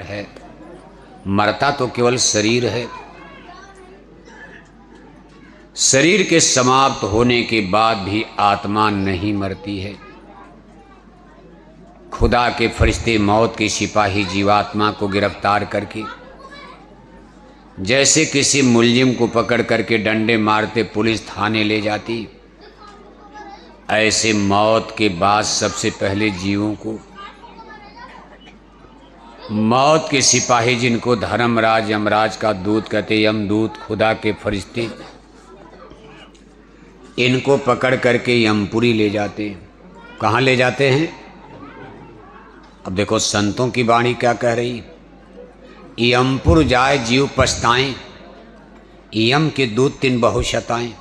है, मरता तो केवल शरीर है। शरीर के समाप्त होने के बाद भी आत्मा नहीं मरती है। खुदा के फरिश्ते मौत के सिपाही जीवात्मा को गिरफ्तार करके जैसे किसी मुलजिम को पकड़ करके डंडे मारते पुलिस थाने ले जाती, ऐसे मौत के बाद सबसे पहले जीवों को मौत के सिपाही, जिनको धर्मराज यमराज का दूत कहते, यमदूत खुदा के फरिश्ते, इनको पकड़ करके यमपुरी ले जाते हैं। कहाँ ले जाते हैं? अब देखो संतों की वाणी क्या कह रही, यमपुर जाए जीव पछताएं, यम के दूत तिन बहु शताएं।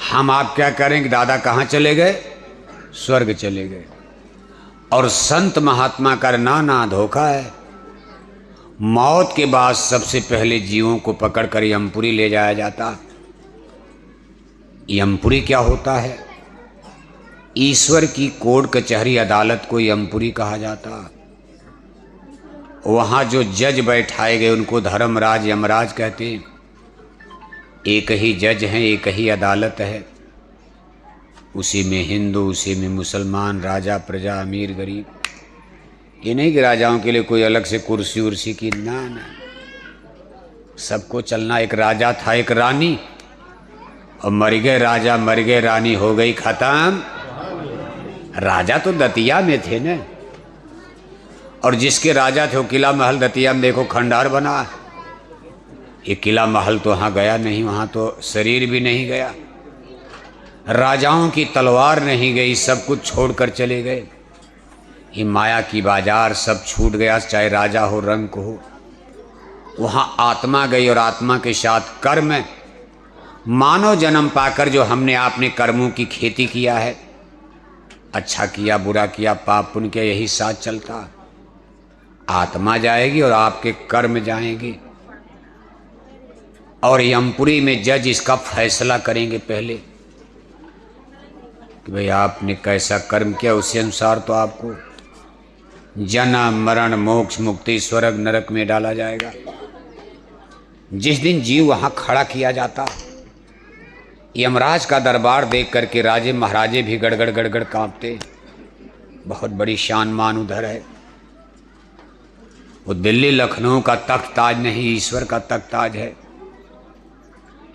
हम आप क्या करेंगे? दादा कहाँ चले गए? स्वर्ग चले गए। और संत महात्मा का ना धोखा है। मौत के बाद सबसे पहले जीवों को पकड़कर यमपुरी ले जाया जाता। यमपुरी क्या होता है? ईश्वर की कोर्ट कचहरी अदालत को यमपुरी कहा जाता। वहाँ जो जज बैठाए गए उनको धर्मराज यमराज कहते हैं। एक ही जज हैं, एक ही अदालत है, उसी में हिंदू, उसी में मुसलमान, राजा प्रजा, अमीर गरीब। ये नहीं कि राजाओं के लिए कोई अलग से कुर्सी उर्सी की, ना, सबको चलना। एक राजा था, एक रानी, और मर गए राजा, मर गए रानी, हो गई खत्म। राजा तो दतिया में थे न, और जिसके राजा थे वो किला महल दतिया में देखो खंडार बना। ये किला महल तो वहाँ गया नहीं, वहाँ तो शरीर भी नहीं गया, राजाओं की तलवार नहीं गई, सब कुछ छोड़कर चले गए। ये माया की बाजार सब छूट गया, चाहे राजा हो रंक हो। वहाँ आत्मा गई, और आत्मा के साथ कर्म। मानव जन्म पाकर जो हमने आपने कर्मों की खेती किया है, अच्छा किया बुरा किया पाप पुण्य किया, यही साथ चलता। आत्मा जाएगी और आपके कर्म जाएंगे, और यमपुरी में जज इसका फैसला करेंगे पहले कि भाई आपने कैसा कर्म किया, उसी अनुसार तो आपको जन्म मरण मोक्ष मुक्ति स्वर्ग नरक में डाला जाएगा। जिस दिन जीव वहाँ खड़ा किया जाता, यमराज का दरबार देख करके राजे महाराजे भी गड़गड़ गड़गड़ कांपते। बहुत बड़ी शान मान उधर है। वो दिल्ली लखनऊ का तख्त ताज नहीं, ईश्वर का तख्त ताज है।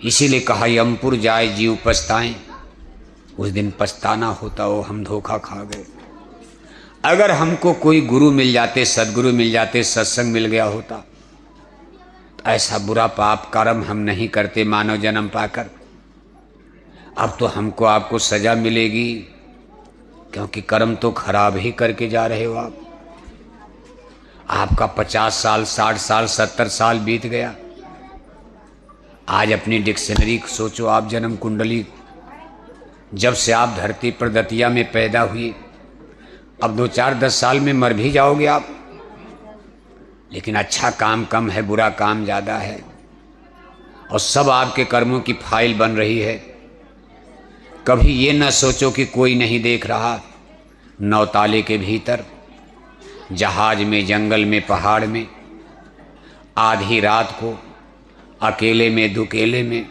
इसीलिए कहा यमपुर जाए जीव पछताएं। उस दिन पछताना होता, वो हम धोखा खा गए। अगर हमको कोई गुरु मिल जाते, सदगुरु मिल जाते, सत्संग मिल गया होता, तो ऐसा बुरा पाप कर्म हम नहीं करते मानव जन्म पाकर। अब तो हमको आपको सजा मिलेगी, क्योंकि कर्म तो खराब ही करके जा रहे हो आप। आपका 50 साल 60 साल 70 साल बीत गया। आज अपनी डिक्शनरी सोचो, आप जन्म कुंडली, जब से आप धरती पर दतिया में पैदा हुए, अब 2-4-10 साल में मर भी जाओगे आप। लेकिन अच्छा काम कम है, बुरा काम ज़्यादा है, और सब आपके कर्मों की फाइल बन रही है। कभी ये न सोचो कि कोई नहीं देख रहा। नौताले के भीतर, जहाज में, जंगल में, पहाड़ में, आधी रात को, अकेले में दुकेले में,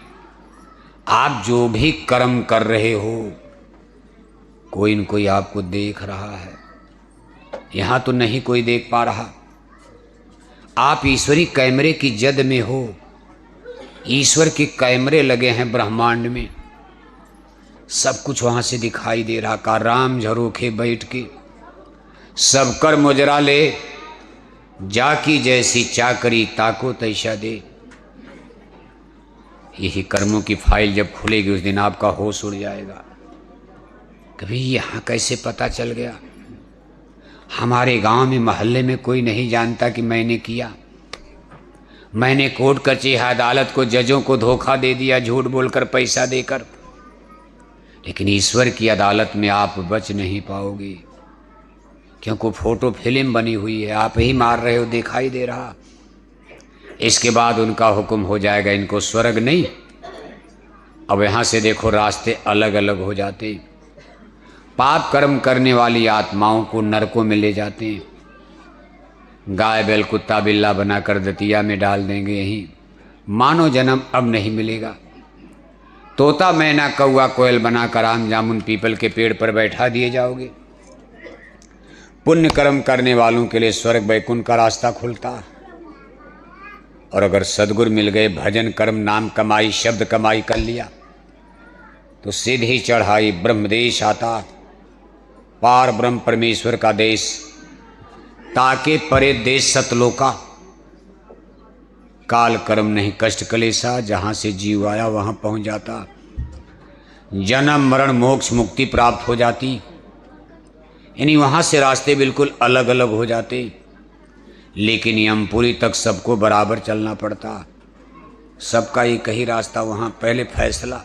आप जो भी कर्म कर रहे हो, कोई न कोई आपको देख रहा है। यहाँ तो नहीं कोई देख पा रहा। आप ईश्वरी कैमरे की जद में हो। ईश्वर के कैमरे लगे हैं ब्रह्मांड में, सब कुछ वहाँ से दिखाई दे रहा। का राम झरोखे बैठ के सब कर मुजरा ले, जाकी जैसी चाकरी ताको तैसा दे। यही कर्मों की फाइल जब खुलेगी, उस दिन आपका होश उड़ जाएगा। कभी यहाँ कैसे पता चल गया? हमारे गांव में मोहल्ले में कोई नहीं जानता कि मैंने किया। मैंने कोर्ट कचहरी अदालत को, जजों को धोखा दे दिया, झूठ बोलकर पैसा देकर। लेकिन ईश्वर की अदालत में आप बच नहीं पाओगे, क्योंकि फोटो फिल्म बनी हुई है, आप ही मार रहे हो, दिखाई दे रहा। इसके बाद उनका हुक्म हो जाएगा, इनको स्वर्ग नहीं। अब यहाँ से देखो रास्ते अलग अलग हो जाते। पाप कर्म करने वाली आत्माओं को नरकों में ले जाते हैं, गाय बैल कुत्ता बिल्ला बनाकर दतिया में डाल देंगे, यहीं मानो जन्म अब नहीं मिलेगा। तोता मैना कौआ कोयल बनाकर आम जामुन पीपल के पेड़ पर बैठा दिए जाओगे। पुण्य कर्म करने वालों के लिए स्वर्ग वैकुंठ का रास्ता खुलता। और अगर सद्गुरु मिल गए, भजन कर्म नाम कमाई शब्द कमाई कर लिया, तो सीधी चढ़ाई ब्रह्मदेश आता, पार ब्रह्म परमेश्वर का देश, ताके परे देश सतलोका। काल कर्म नहीं कष्ट कलेसा, जहाँ से जीव आया वहाँ पहुँच जाता। जन्म मरण मोक्ष मुक्ति प्राप्त हो जाती, यानी वहाँ से रास्ते बिल्कुल अलग अलग हो जाते। लेकिन यमपुरी तक सबको बराबर चलना पड़ता, सबका एक ही रास्ता, वहाँ पहले फैसला।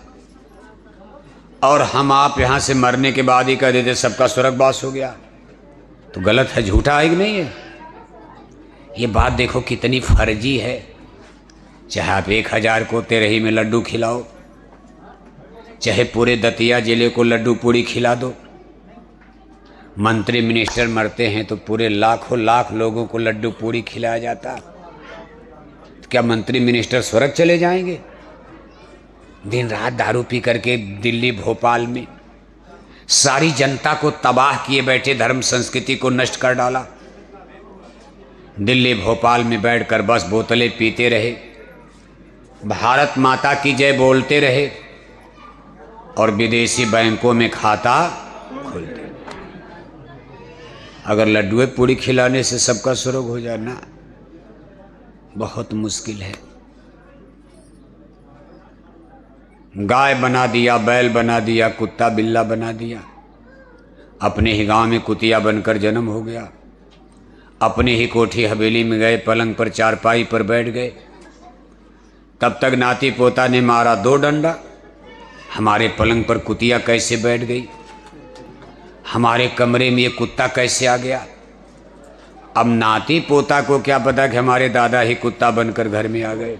और हम आप यहाँ से मरने के बाद ही कह देते सबका स्वर्गवास हो गया, तो गलत है, झूठा है कि नहीं है? ये बात देखो कितनी फर्जी है। चाहे आप 1000 को तेरही में लड्डू खिलाओ, चाहे पूरे दतिया जिले को लड्डू पूड़ी खिला दो। मंत्री मिनिस्टर मरते हैं तो पूरे लाखों लाख लोगों को लड्डू पूड़ी खिलाया जाता, तो क्या मंत्री मिनिस्टर स्वर्ग चले जाएंगे? दिन रात दारू पी करके दिल्ली भोपाल में सारी जनता को तबाह किए बैठे, धर्म संस्कृति को नष्ट कर डाला। दिल्ली भोपाल में बैठकर बस बोतलें पीते रहे, भारत माता की जय बोलते रहे, और विदेशी बैंकों में खाता खोलते। अगर लड्डुए पूड़ी खिलाने से सबका स्वर्ग हो जाना बहुत मुश्किल है। गाय बना दिया, बैल बना दिया, कुत्ता बिल्ला बना दिया, अपने ही गांव में कुतिया बनकर जन्म हो गया, अपने ही कोठी हवेली में गए, पलंग पर चारपाई पर बैठ गए। तब तक नाती पोता ने मारा 2 डंडा, हमारे पलंग पर कुतिया कैसे बैठ गई, हमारे कमरे में ये कुत्ता कैसे आ गया। अब नाती पोता को क्या पता कि हमारे दादा ही कुत्ता बनकर घर में आ गए।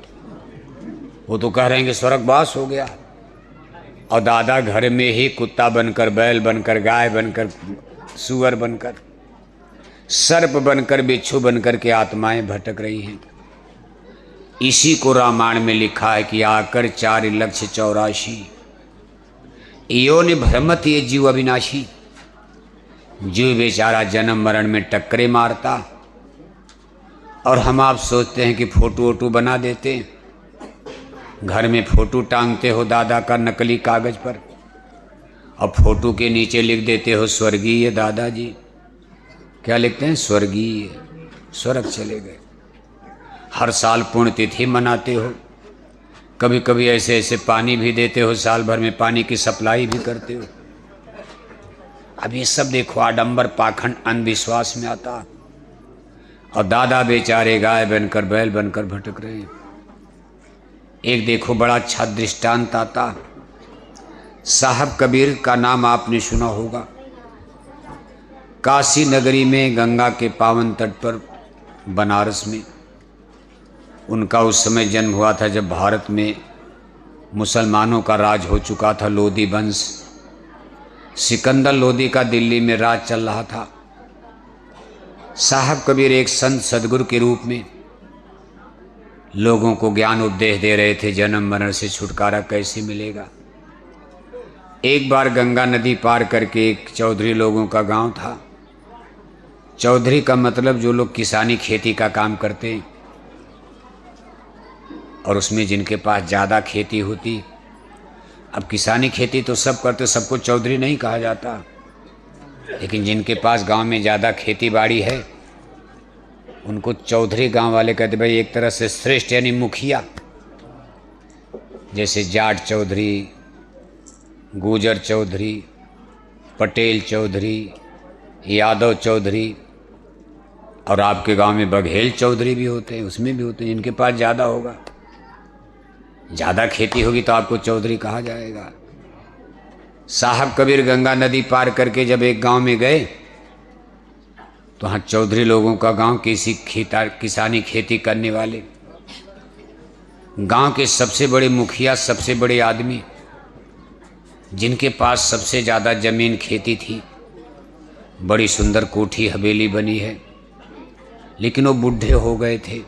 वो तो कह रहे हैं कि स्वर्गवास हो गया, और दादा घर में ही कुत्ता बनकर, बैल बनकर, गाय बनकर, सूअर बनकर, सर्प बनकर, बिच्छू बनकर के आत्माएं भटक रही हैं। इसी को रामायण में लिखा है कि आकर 4,84,000 यो ने भ्रमत ये जीव अविनाशी। जीव बेचारा जन्म मरण में टक्करे मारता, और हम आप सोचते हैं कि फोटो वोटो बना देते हैं, घर में फोटो टांगते हो दादा का नकली कागज पर, और फोटो के नीचे लिख देते हो स्वर्गीय दादाजी। क्या लिखते हैं? स्वर्गीय, स्वर्ग चले गए। हर साल पुण्यतिथि मनाते हो, कभी कभी ऐसे ऐसे पानी भी देते हो, साल भर में पानी की सप्लाई भी करते हो। अब ये सब देखो आडंबर, पाखंड, अंधविश्वास में आता, और दादा बेचारे गाय बनकर, बैल बनकर भटक रहे हैं। एक देखो बड़ा अच्छा दृष्टांत आता, साहब कबीर का नाम आपने सुना होगा। काशी नगरी में, गंगा के पावन तट पर, बनारस में, उनका उस समय जन्म हुआ था जब भारत में मुसलमानों का राज हो चुका था। लोधी वंश, सिकंदर लोधी का दिल्ली में राज चल रहा था। साहब कबीर एक संत सदगुरु के रूप में लोगों को ज्ञान उपदेश दे रहे थे, जन्म मरण से छुटकारा कैसे मिलेगा। एक बार गंगा नदी पार करके एक चौधरी लोगों का गांव था। चौधरी का मतलब जो लोग किसानी खेती का काम करते हैं, और उसमें जिनके पास ज़्यादा खेती होती। अब किसानी खेती तो सब करते, सबको चौधरी नहीं कहा जाता, लेकिन जिनके पास गांव में ज़्यादा खेती बाड़ी है उनको चौधरी गांव वाले कहते। भाई एक तरह से श्रेष्ठ यानी मुखिया, जैसे जाट चौधरी, गुजर चौधरी, पटेल चौधरी, यादव चौधरी, और आपके गांव में बघेल चौधरी भी होते हैं, उसमें भी होते हैं। जिनके पास ज़्यादा होगा, ज़्यादा खेती होगी तो आपको चौधरी कहा जाएगा। साहब कबीर गंगा नदी पार करके जब एक गांव में गए तो वहाँ चौधरी लोगों का गांव, किसी किसानी खेती करने वाले, गांव के सबसे बड़े मुखिया, सबसे बड़े आदमी, जिनके पास सबसे ज़्यादा ज़मीन खेती थी। बड़ी सुंदर कोठी हवेली बनी है, लेकिन वो बूढ़े हो गए थे।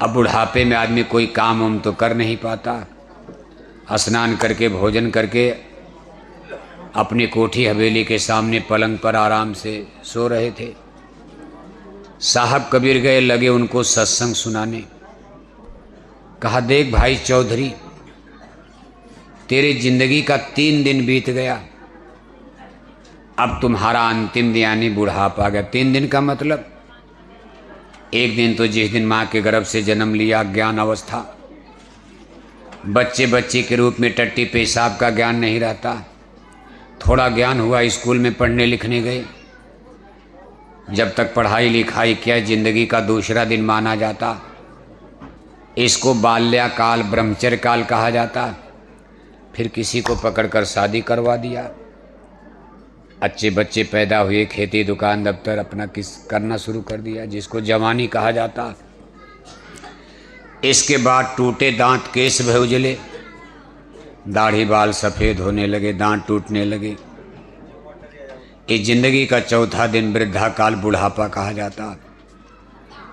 अब बुढ़ापे में आदमी कोई काम वाम तो कर नहीं पाता। स्नान करके भोजन करके अपनी कोठी हवेली के सामने पलंग पर आराम से सो रहे थे। साहब कबीर गए, लगे उनको सत्संग सुनाने। कहा, देख भाई चौधरी, तेरी जिंदगी का 3 दिन बीत गया, अब तुम्हारा अंतिम दिन यानी बुढ़ापा आ गया। 3 दिन का मतलब, एक दिन तो जिस दिन माँ के गर्भ से जन्म लिया, ज्ञान अवस्था, बच्चे के रूप में टट्टी पेशाब का ज्ञान नहीं रहता। थोड़ा ज्ञान हुआ, स्कूल में पढ़ने लिखने गए, जब तक पढ़ाई लिखाई किया जिंदगी का दूसरा दिन माना जाता। इसको बाल्याकाल ब्रह्मचर्य काल कहा जाता। फिर किसी को पकड़कर शादी करवा दिया, अच्छे बच्चे पैदा हुए, खेती दुकान दफ्तर अपना करना शुरू कर दिया, जिसको जवानी कहा जाता। इसके बाद टूटे दांत, केश भय उजले, दाढ़ी बाल सफ़ेद होने लगे, दांत टूटने लगे। इस जिंदगी का चौथा दिन वृद्धा काल बुढ़ापा कहा जाता।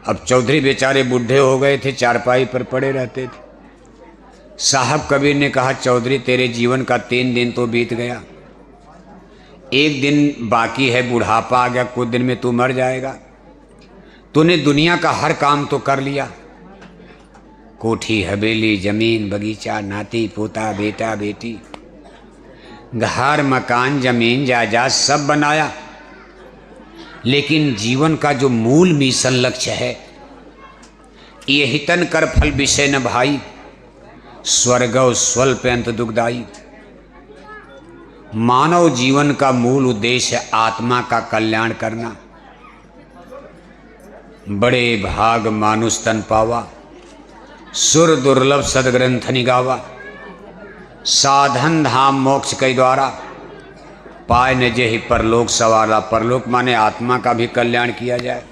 अब चौधरी बेचारे बूढ़े हो गए थे, चारपाई पर पड़े रहते थे। साहब कबीर ने कहा, चौधरी तेरे जीवन का 3 दिन तो बीत गया, 1 दिन बाकी है, बुढ़ापा आ गया, कुछ दिन में तू मर जाएगा। तूने दुनिया का हर काम तो कर लिया, कोठी हवेली जमीन बगीचा नाती पोता बेटा बेटी घर मकान जमीन जायदाद सब बनाया, लेकिन जीवन का जो मूल मिशन लक्ष्य है, ये हितन कर फल विषय न भाई, स्वर्गव स्वल्प अंत दुखदाई। मानव जीवन का मूल उद्देश्य आत्मा का कल्याण करना। बड़े भाग मानुष तन पावा, सुर दुर्लभ सदग्रंथ निगावा। साधन धाम मोक्ष के द्वारा, पाए न जेहि परलोक सवारा। परलोक माने आत्मा का भी कल्याण किया जाए।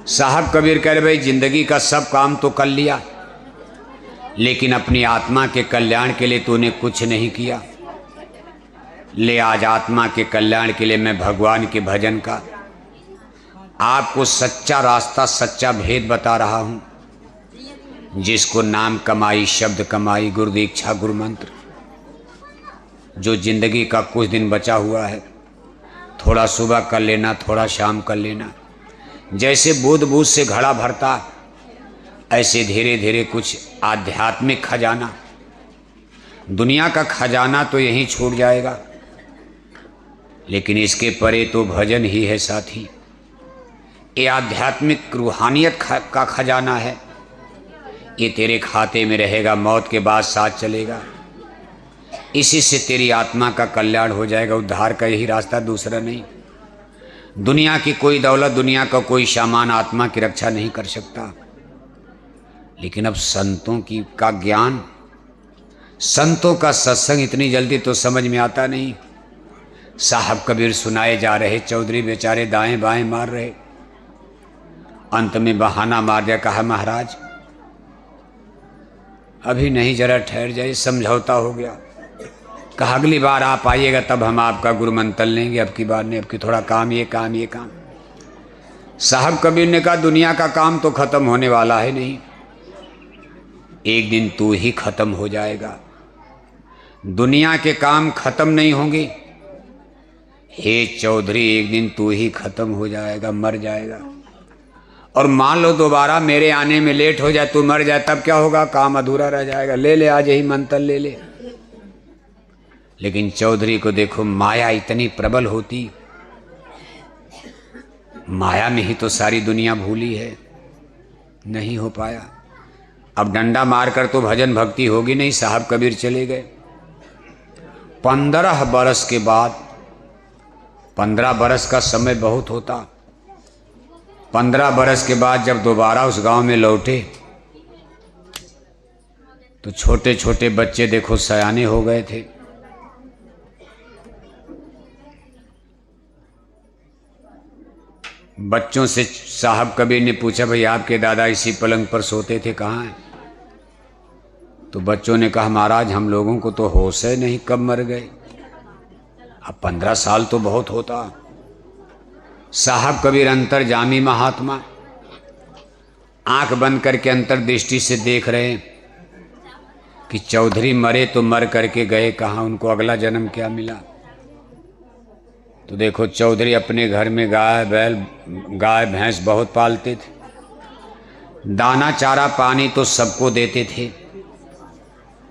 साहब कबीर कह रहे, भाई जिंदगी का सब काम तो कर लिया, लेकिन अपनी आत्मा के कल्याण के लिए तूने कुछ नहीं किया। ले आज आत्मा के कल्याण के लिए मैं भगवान के भजन का आपको सच्चा रास्ता सच्चा भेद बता रहा हूँ, जिसको नाम कमाई शब्द कमाई गुरु दीक्षा गुरु मंत्र। जो जिंदगी का कुछ दिन बचा हुआ है, थोड़ा सुबह कर लेना, थोड़ा शाम कर लेना। जैसे बूंद बूंद से घड़ा भरता, ऐसे धीरे धीरे कुछ आध्यात्मिक खजाना, दुनिया का खजाना तो यहीं छूट जाएगा, लेकिन इसके परे तो भजन ही है साथी। ये आध्यात्मिक रूहानियत का खजाना है, ये तेरे खाते में रहेगा, मौत के बाद साथ चलेगा। इसी से तेरी आत्मा का कल्याण हो जाएगा। उद्धार का यही रास्ता, दूसरा नहीं। दुनिया की कोई दौलत, दुनिया का कोई सामान आत्मा की रक्षा नहीं कर सकता। लेकिन अब संतों की का ज्ञान, संतों का सत्संग इतनी जल्दी तो समझ में आता नहीं। साहब कबीर सुनाए जा रहे, चौधरी बेचारे दाएं बाएं मार रहे। अंत में बहाना मार दिया, कहा महाराज अभी नहीं, जरा ठहर जाइए, समझौता हो गया। कहा अगली बार आप आइएगा तब हम आपका गुरु मंत्र लेंगे, अब की बार नहीं, अब की थोड़ा काम ये काम ये काम। साहब कबीर ने कहा दुनिया का काम तो खत्म होने वाला है नहीं, एक दिन तू ही खत्म हो जाएगा। दुनिया के काम खत्म नहीं होंगे। हे चौधरी, एक दिन तू ही खत्म हो जाएगा, मर जाएगा। और मान लो दोबारा मेरे आने में लेट हो जाए, तू मर जाए, तब क्या होगा? काम अधूरा रह जाएगा। ले ले, आज यही मंत्र ले ले। लेकिन चौधरी को देखो, माया इतनी प्रबल होती, माया में ही तो सारी दुनिया भूली है, नहीं हो पाया। अब डंडा मारकर तो भजन भक्ति होगी नहीं। साहब कबीर चले गए। 15 बरस के बाद, 15 बरस का समय बहुत होता। 15 बरस के बाद जब दोबारा उस गांव में लौटे तो छोटे छोटे बच्चे देखो सयाने हो गए थे। बच्चों से साहब कबीर ने पूछा, भाई आपके दादा इसी पलंग पर सोते थे, कहाँ हैं? तो बच्चों ने कहा, महाराज हम लोगों को तो होश है नहीं, कब मर गए। अब 15 साल तो बहुत होता। साहब कबीर अंतर्जामी महात्मा आंख बंद करके अंतर्दृष्टि से देख रहे हैं कि चौधरी मरे तो मर करके गए कहाँ, उनको अगला जन्म क्या मिला। तो देखो चौधरी अपने घर में गाय बैल गाय भैंस बहुत पालते थे, दाना चारा पानी तो सबको देते थे,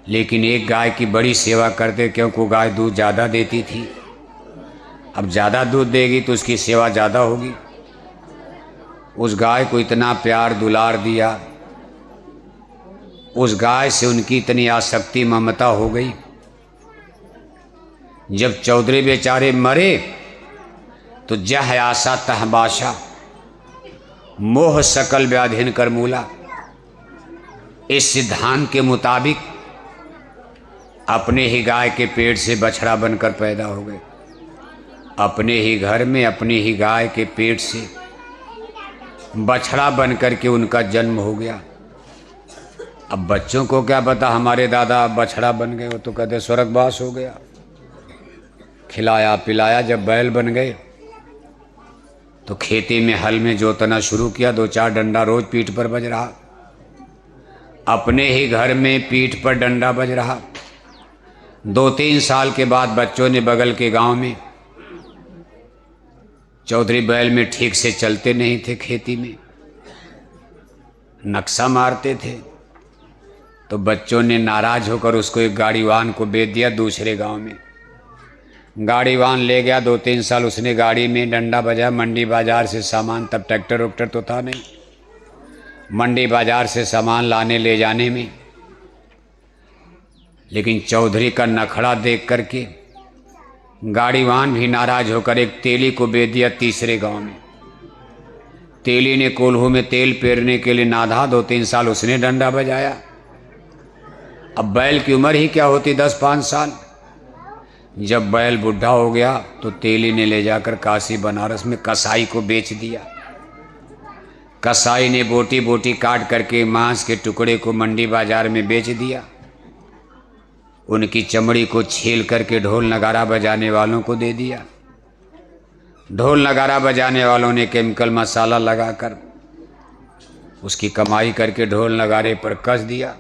लेकिन एक गाय की बड़ी सेवा करते क्योंकि वो गाय दूध ज़्यादा देती थी। अब ज़्यादा दूध देगी तो उसकी सेवा ज़्यादा होगी। उस गाय को इतना प्यार दुलार दिया, उस गाय से उनकी इतनी आसक्ति ममता हो गई, जब चौधरी बेचारे मरे तो जह आशा तह बाशा, मोह सकल व्याधिन कर मूला। इस सिद्धांत के मुताबिक अपने ही गाय के पेट से बछड़ा बनकर पैदा हो गए, अपने ही घर में अपनी ही गाय के पेट से बछड़ा बनकर के उनका जन्म हो गया। अब बच्चों को क्या पता हमारे दादा बछड़ा बन गए, वो तो कहते स्वर्गवास हो गया। खिलाया पिलाया जब बैल बन गए तो खेती में हल में जोतना शुरू किया, 2-4 डंडा रोज पीठ पर बज रहा, अपने ही घर में पीठ पर डंडा बज रहा। 2-3 साल के बाद बच्चों ने बगल के गांव में, चौधरी बैल में ठीक से चलते नहीं थे, खेती में नक्शा मारते थे, तो बच्चों ने नाराज होकर उसको एक गाड़ीवान को बेच दिया दूसरे गांव में। गाड़ीवान ले गया, 2-3 साल उसने गाड़ी में डंडा बजाया, मंडी बाजार से सामान, तब ट्रैक्टर वैक्टर तो था नहीं, मंडी बाजार से सामान लाने ले जाने में। लेकिन चौधरी का नखड़ा देख करके गाड़ीवान भी नाराज होकर एक तेली को बेच दिया तीसरे गांव में। तेली ने कोल्हू में तेल पेरने के लिए नाधा, 2-3 साल उसने डंडा बजाया। अब बैल की उम्र ही क्या होती, 10-5 साल। जब बैल बुढ़ा हो गया तो तेली ने ले जाकर काशी बनारस में कसाई को बेच दिया। कसाई ने बोटी बोटी काट करके मांस के टुकड़े को मंडी बाजार में बेच दिया। उनकी चमड़ी को छील करके ढोल नगारा बजाने वालों को दे दिया। ढोल नगारा बजाने वालों ने केमिकल मसाला लगाकर उसकी कमाई करके ढोल नगारे पर कस दिया।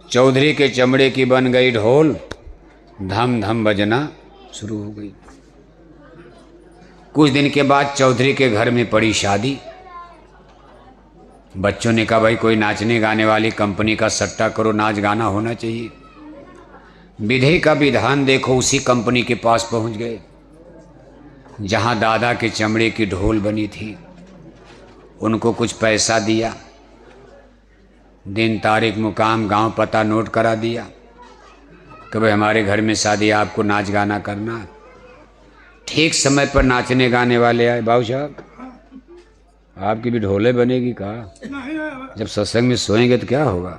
चौधरी के चमड़े की बन गई ढोल, धम धम बजना शुरू हो गई। कुछ दिन के बाद चौधरी के घर में पड़ी शादी। बच्चों ने कहा भाई कोई नाचने गाने वाली कंपनी का सट्टा करो, नाच गाना होना चाहिए। विधि का विधान देखो, उसी कंपनी के पास पहुंच गए जहां दादा के चमड़े की ढोल बनी थी। उनको कुछ पैसा दिया, दिन तारीख मुकाम गांव पता नोट करा दिया कि भाई हमारे घर में शादी, आपको नाच गाना करना। ठीक समय पर नाचने गाने वाले आए। बाबू साहब आपकी भी ढोले बनेगी कहा, जब सत्संग में सोएंगे तो क्या होगा?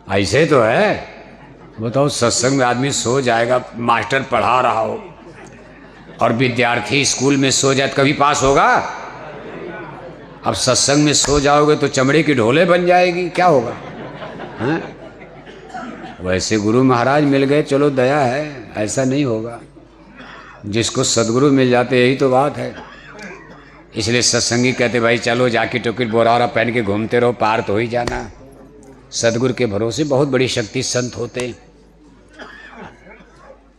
ऐसे तो है, बताओ सत्संग में आदमी सो जाएगा, मास्टर पढ़ा रहा हो और विद्यार्थी स्कूल में सो जाए तो कभी पास होगा? अब सत्संग में सो जाओगे तो चमड़े की ढोले बन जाएगी, क्या होगा? हैं? वैसे गुरु महाराज मिल गए, चलो दया है, ऐसा नहीं होगा। जिसको सदगुरु मिल जाते यही तो बात है। इसलिए सत्संगी कहते भाई चलो जाके टोकरी बोरा पहन के घूमते रहो, पार तो हो ही जाना। सदगुरु के भरोसे बहुत बड़ी शक्ति संत होते हैं।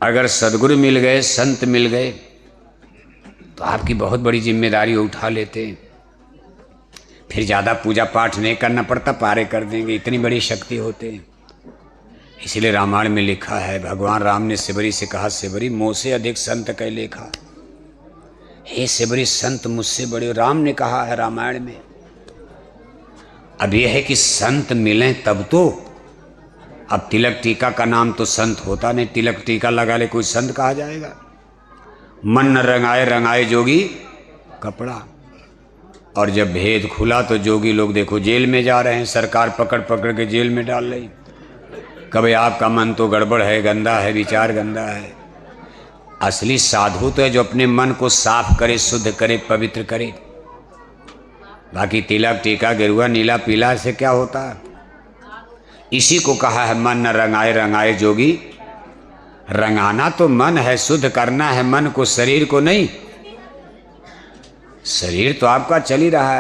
अगर सदगुरु मिल गए, संत मिल गए तो आपकी बहुत बड़ी जिम्मेदारी उठा लेते हैं। फिर ज़्यादा पूजा पाठ नहीं करना पड़ता, पारे कर देंगे, इतनी बड़ी शक्ति होते हैं। इसलिए रामायण में लिखा है, भगवान राम ने सिबरी से कहा, सिबरी मोह से अधिक संत कह लेखा। हे सिबरी संत मुझसे बड़े, राम ने कहा है रामायण में। अब यह है कि संत मिलें तब तो। अब तिलक टीका का नाम तो संत होता नहीं, तिलक टीका लगा ले कोई संत कहा जाएगा? मन न रंगाए रंगाए जोगी कपड़ा। और जब भेद खुला तो जोगी लोग देखो जेल में जा रहे हैं, सरकार पकड़ पकड़ के जेल में डाल रही। कभी आपका मन तो गड़बड़ है, गंदा है, विचार गंदा है। असली साधु तो है जो अपने मन को साफ करे, शुद्ध करे, पवित्र करे। बाकी तिलक टीका गेरुआ नीला पीला से क्या होता है? इसी को कहा है मन न रंगाए रंगाए जोगी रंगाना तो मन है, शुद्ध करना है मन को, शरीर को नहीं। शरीर तो आपका चल ही रहा है,